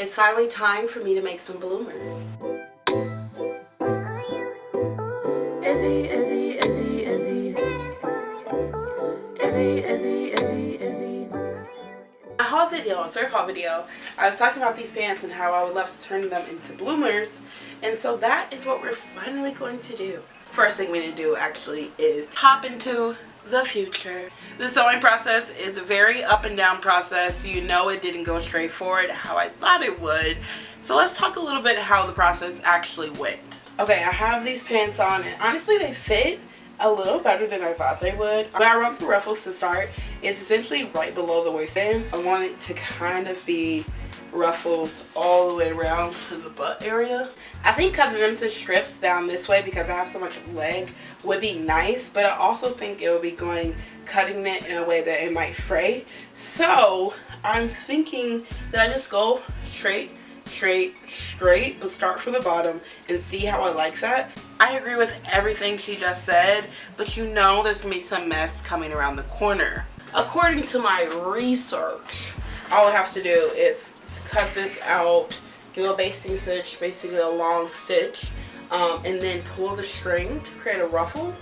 It's finally time for me to make some bloomers. Third haul video, I was talking about these pants and how I would love to turn them into bloomers, and so that is what we're finally going to do. First thing we need to do actually is hop into the future. The sewing process is a very up and down process. You know, it didn't go straight forward how I thought it would. So let's talk a little bit how the process actually went. Okay, I have these pants on and honestly they fit a little better than I thought they would. When I run through ruffles to start, it's essentially right below the waistband. I want it to kind of be ruffles all the way around to the butt area. I think cutting them to strips down this way because I have so much leg would be nice, but I also think it would be cutting it in a way that it might fray. So I'm thinking that I just go straight, but start from the bottom and see how I like that. I agree with everything she just said, but you know there's gonna be some mess coming around the corner. According to my research, all I have to do is cut this out, do a basting stitch, basically a long stitch, and then pull the string to create a ruffle.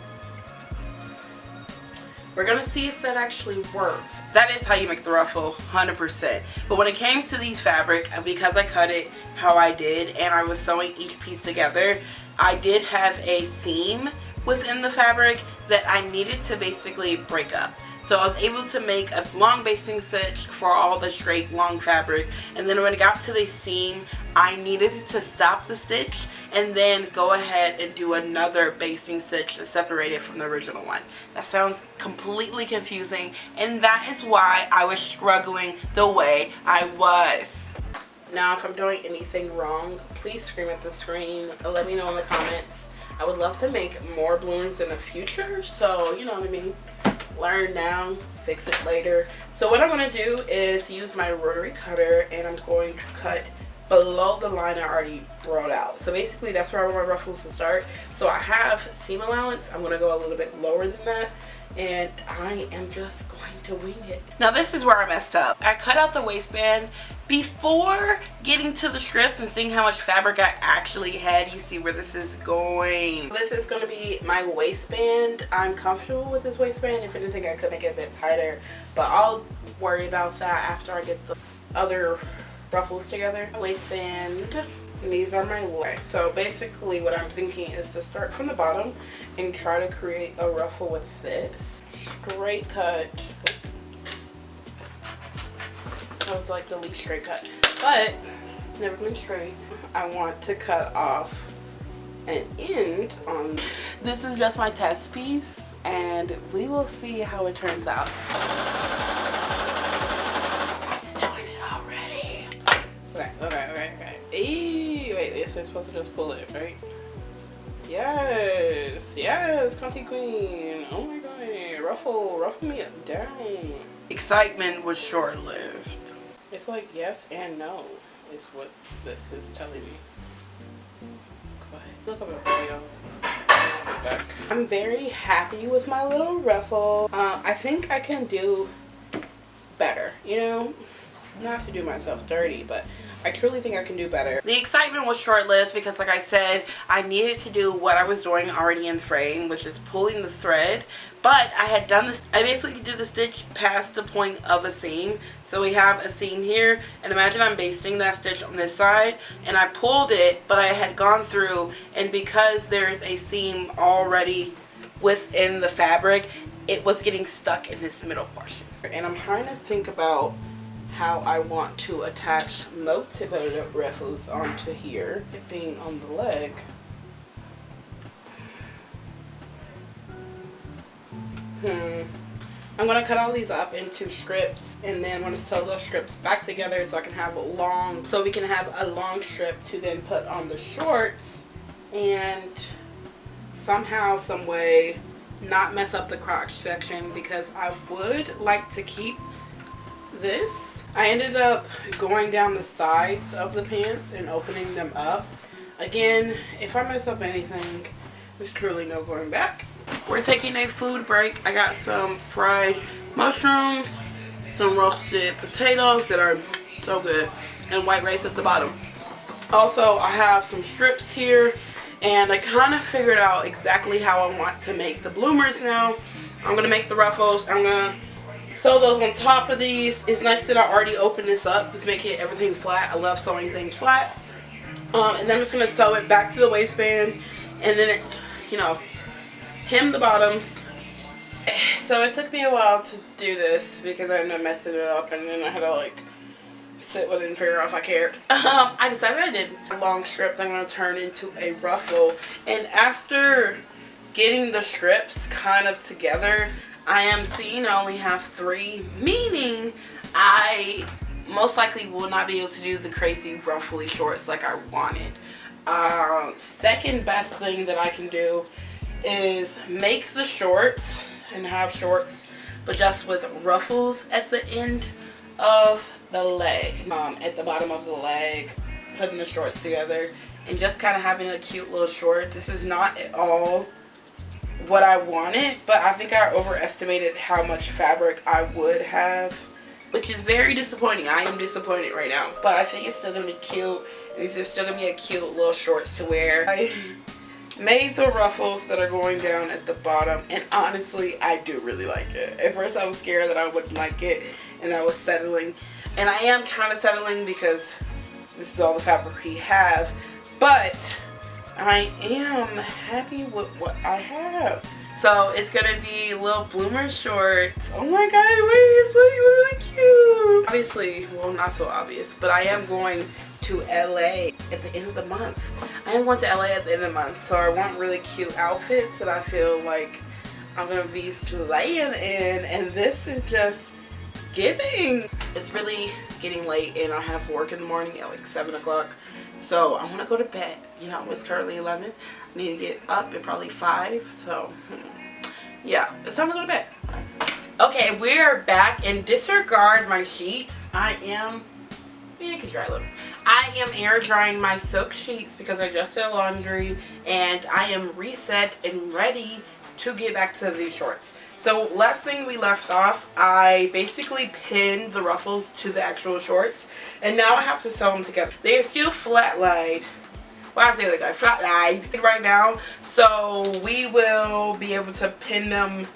We're gonna see if that actually works. That is how you make the ruffle, 100%. But when it came to these fabric, because I cut it how I did and I was sewing each piece together, I did have a seam within the fabric that I needed to basically break up. So I was able to make a long basting stitch for all the straight long fabric, and then when it got to the seam, I needed to stop the stitch and then go ahead and do another basting stitch to separate it from the original one. That sounds completely confusing, and that is why I was struggling the way I was. Now if I'm doing anything wrong, please scream at the screen. Let me know in the comments. I would love to make more bloomers in the future, so you know what I mean. Learn now, fix it later. So what I'm going to do is use my rotary cutter and I'm going to cut below the line I already wrote out. So basically that's where I want my ruffles to start. So I have seam allowance. I'm going to go a little bit lower than that, and I am just going to wing it. Now this is where I messed up. I cut out the waistband before getting to the strips and seeing how much fabric I actually had. You see where this is going. This is going to be my waistband. I'm comfortable with this waistband. If anything, I could make it a bit tighter, but I'll worry about that after I get the other ruffles together. Waistband. And these are my legs. So basically what I'm thinking is to start from the bottom and try to create a ruffle with this. Straight cut. That was like the least straight cut, but never been straight. I want to cut off an end on. This is just my test piece and we will see how it turns out. It's doing it already. Okay. Eee, wait, this is supposed to just pull it, right? Yes, Conti Queen. Oh my god, ruffle me down. Excitement was short-lived. It's like yes and no is what this is telling me. Go ahead, look up a video. Back. I'm very happy with my little ruffle. I think I can do better, you know, not to do myself dirty, but I truly think I can do better. The excitement was short-lived because like I said, I needed to do what I was doing already in frame, which is pulling the thread, but I had done this. I basically did the stitch past the point of a seam. So we have a seam here, and imagine I'm basting that stitch on this side, and I pulled it, but I had gone through, and because there's a seam already within the fabric, it was getting stuck in this middle portion. And I'm trying to think about how I want to attach most of the ruffles onto here, it being on the leg. I'm going to cut all these up into strips, and then I'm going to sew those strips back together so I can have we can have a long strip to then put on the shorts and somehow, some way not mess up the crotch section, because I would like to keep this. I ended up going down the sides of the pants and opening them up. Again, if I mess up anything, there's truly no going back. We're taking a food break. I got some fried mushrooms, some roasted potatoes that are so good, and white rice at the bottom. Also, I have some strips here, and I kind of figured out exactly how I want to make the bloomers now. I'm going to make the ruffles. I'm going to sew those on top of these. It's nice that I already opened this up to make it everything flat. I love sewing things flat. And then I'm just going to sew it back to the waistband, and then, hem the bottoms. So it took me a while to do this because I ended up messing it up, and then I had to sit with it and figure out if I cared. I decided I did a long strip that I'm going to turn into a ruffle, and after getting the strips kind of together, I am seeing I only have 3, meaning I most likely will not be able to do the crazy ruffly shorts like I wanted. Second best thing that I can do is make the shorts and have shorts, but just with ruffles at the end of the leg, at the bottom of the leg, putting the shorts together and just kind of having a cute little short. This is not at all what I wanted, but I think I overestimated how much fabric I would have, which is very disappointing. I am disappointed right now, but I think it's still gonna be cute. These are still gonna be a cute little shorts to wear. I made the ruffles that are going down at the bottom, and honestly I do really like it. At first I was scared that I wouldn't like it, and I was settling, and I am kind of settling because this is all the fabric we have, but I am happy with what I have. So it's gonna be little bloomer shorts. Oh my god, wait, it's really cute. Obviously, well, not so obvious, but I am going to LA at the end of the month. I am going to LA at the end of the month, so I want really cute outfits that I feel like I'm gonna be slaying in, and this is just giving. It's really getting late, and I have work in the morning at like 7 o'clock, so I want to go to bed. It's currently 11. I need to get up at probably 5, so yeah, it's time to go to bed. Okay, we're back, and disregard my sheet. I can dry them. I am air drying my silk sheets because I just did laundry, and I am reset and ready to get back to these shorts. So last thing we left off, I basically pinned the ruffles to the actual shorts, and now I have to sew them together. They are still flat-lined. Why I say like that? Flat-lined right now, so we will be able to pin them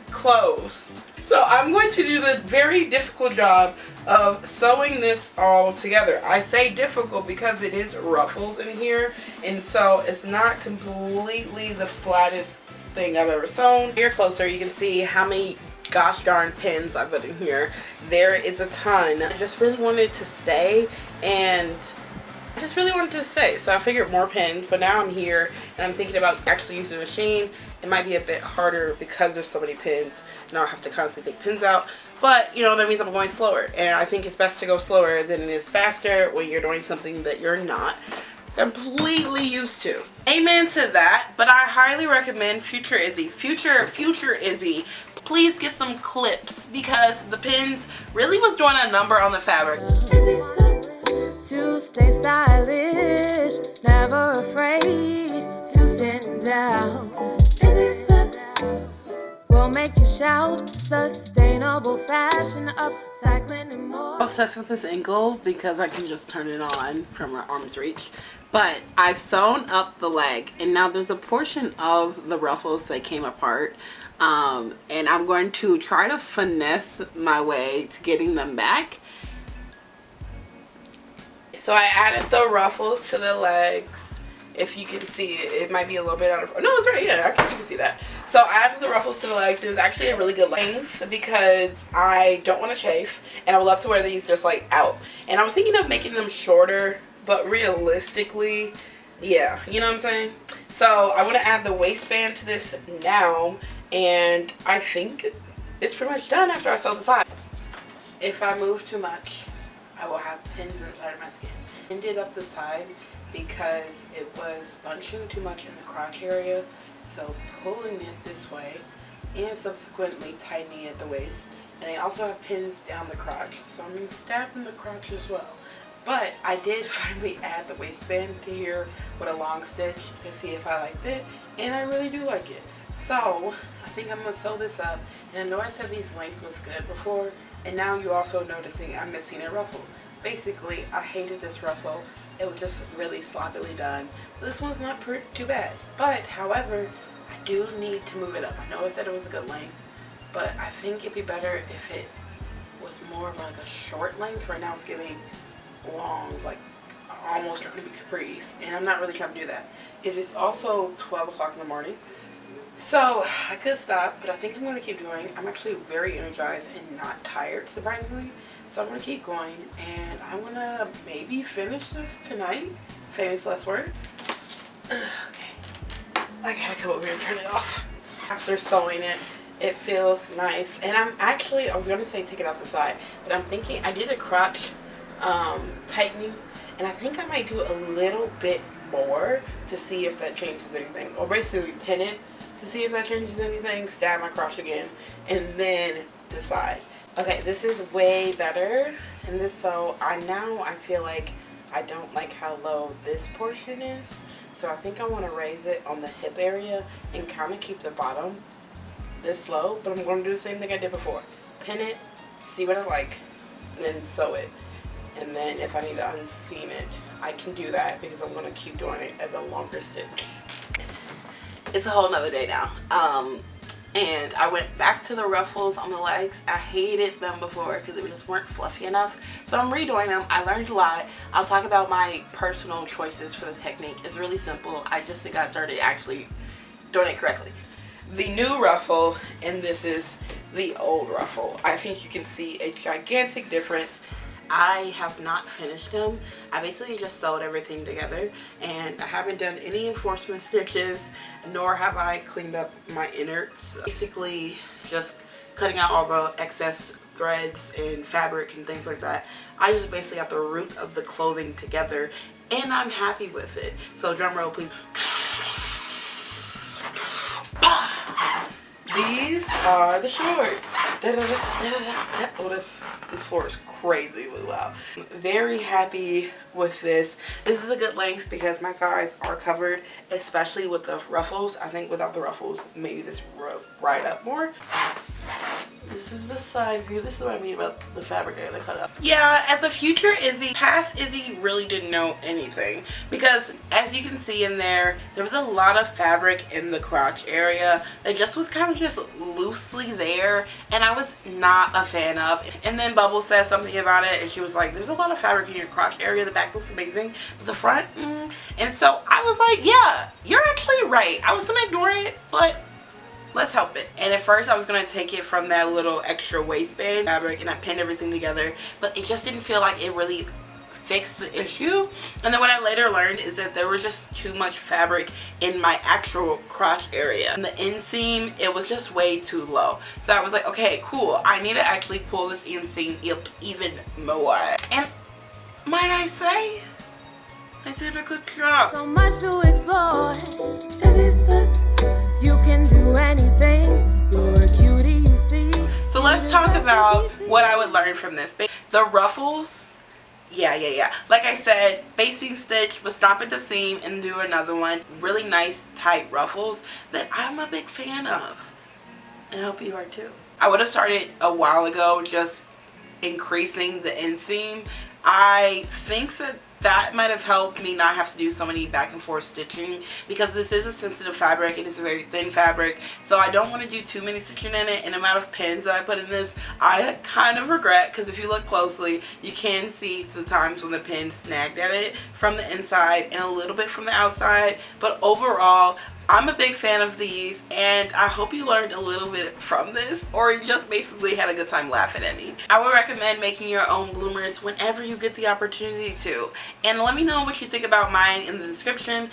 closed. So I'm going to do the very difficult job of sewing this all together. I say difficult because it is ruffles in here, and so it's not completely the flattest thing I've ever sewn. Here closer, you can see how many gosh darn pins I put in here. There is a ton. I just really wanted to stay, and so I figured more pins, but now I'm here and I'm thinking about actually using the machine. It might be a bit harder because there's so many pins. Now I have to constantly take pins out, but that means I'm going slower, and I think it's best to go slower than it is faster when you're doing something that you're not completely used to. Amen to that, but I highly recommend Future Izzy. Future Izzy, please get some clips because the pins really was doing a number on the fabric. To stay stylish, never afraid to stand out. Busy looks will make you shout. Sustainable fashion, upcycling and more. I'm obsessed with this ankle because I can just turn it on from my arm's reach. But I've sewn up the leg, and now there's a portion of the ruffles that came apart. And I'm going to try to finesse my way to getting them back. So I added the ruffles to the legs. If you can see it, it might be a little bit out of, no, it's right, yeah, you can see that. So I added the ruffles to the legs. It was actually a really good length because I don't want to chafe, and I would love to wear these just like out. And I was thinking of making them shorter, but realistically, yeah, you know what I'm saying? So I want to add the waistband to this now, and I think it's pretty much done after I sew the side. If I move too much, I will have pins inside my skin. Ended up the side because it was bunching too much in the crotch area, so pulling it this way and subsequently tightening at the waist. And I also have pins down the crotch, so I'm going to stab in the crotch as well. But I did finally add the waistband to here with a long stitch to see if I liked it, and I really do like it. So I think I'm going to sew this up. And I know I said these lengths was good before, and now you're also noticing I'm missing a ruffle. basically, I hated this ruffle. It was just really sloppily done. This one's not too bad. But, however, I do need to move it up. I know I said it was a good length, but I think it'd be better if it was more of like a short length. Right now it's giving long, like almost trying to be capris, and I'm not really trying to do that. It is also 12 o'clock in the morning, so I could stop, but I think I'm going to keep doing. I'm actually very energized and not tired, surprisingly, so I'm going to keep going, and I'm going to maybe finish this tonight. Famous last word. Okay, I gotta come over here and turn it off. After sewing it, it feels nice, and I was going to say take it out the side, but I'm thinking I did a crotch tightening, and I think I might do a little bit more to see if that changes anything, or basically pin it to see if that changes anything, stab my crotch again, and then decide. Okay, this is way better, and this, so I feel like I don't like how low this portion is, so I think I want to raise it on the hip area and kind of keep the bottom this low, but I'm going to do the same thing I did before. Pin it, see what I like, then sew it. And then if I need to unseam it, I can do that because I'm going to keep doing it as a longer stitch. It's a whole nother day now. And I went back to the ruffles on the legs. I hated them before because they just weren't fluffy enough. So I'm redoing them. I learned a lot. I'll talk about my personal choices for the technique. It's really simple. I just think I started actually doing it correctly. The new ruffle, and this is the old ruffle. I think you can see a gigantic difference. I have not finished them. I basically just sewed everything together, and I haven't done any enforcement stitches, nor have I cleaned up my innards. Basically just cutting out all the excess threads and fabric and things like that. I just basically got the root of the clothing together, and I'm happy with it. So drum roll please. These are the shorts. Oh, this floor is crazily loud. Very happy with this. This is a good length because my thighs are covered, especially with the ruffles. I think without the ruffles, maybe this would ride up more. This is the side view. This is what I mean about the fabric I cut up. Yeah, as a future Izzy, past Izzy really didn't know anything, because as you can see in there was a lot of fabric in the crotch area that just was kind of just loosely there, and I was not a fan of. And then Bubble said something about it, and she was like, there's a lot of fabric in your crotch area. The back looks amazing, but the front, And so I was like, yeah, you're actually right. I was gonna ignore it, but let's help it. And at first I was going to take it from that little extra waistband fabric, and I pinned everything together, but it just didn't feel like it really fixed the issue. And then what I later learned is that there was just too much fabric in my actual crotch area. And the inseam, it was just way too low. So I was like, okay, cool. I need to actually pull this inseam up even more. And might I say, I did a good job. So much to explore. You can do anything. You're a cutie, you see. So let's talk about what I would learn from this. The ruffles, yeah. Like I said, basting stitch, but stop at the seam and do another one. Really nice tight ruffles that I'm a big fan of. And I hope you are too. I would have started a while ago just increasing the inseam. I think that might have helped me not have to do so many back and forth stitching, because this is a sensitive fabric and it's a very thin fabric, so I don't want to do too many stitching in it. And the amount of pins that I put in this, I kind of regret, because if you look closely you can see the times when the pin snagged at it from the inside and a little bit from the outside. But overall, I'm a big fan of these, and I hope you learned a little bit from this, or just basically had a good time laughing at me. I would recommend making your own bloomers whenever you get the opportunity to. And let me know what you think about mine in the description.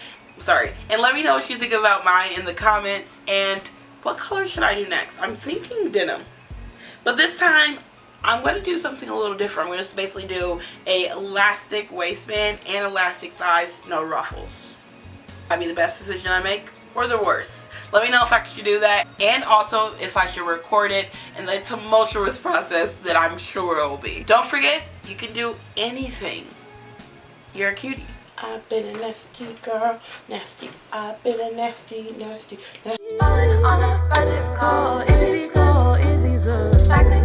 And let me know what you think about mine in the comments. And what color should I do next? I'm thinking denim. But this time, I'm going to do something a little different. I'm going to basically do a elastic waistband and elastic thighs, no ruffles. Might be the best decision I make, or the worst. Let me know if I should do that, and also if I should record it in the tumultuous process that I'm sure it will be. Don't forget, you can do anything. You're a cutie. I've been a nasty girl, nasty. I've been a nasty. Falling on a budget call, is these looks?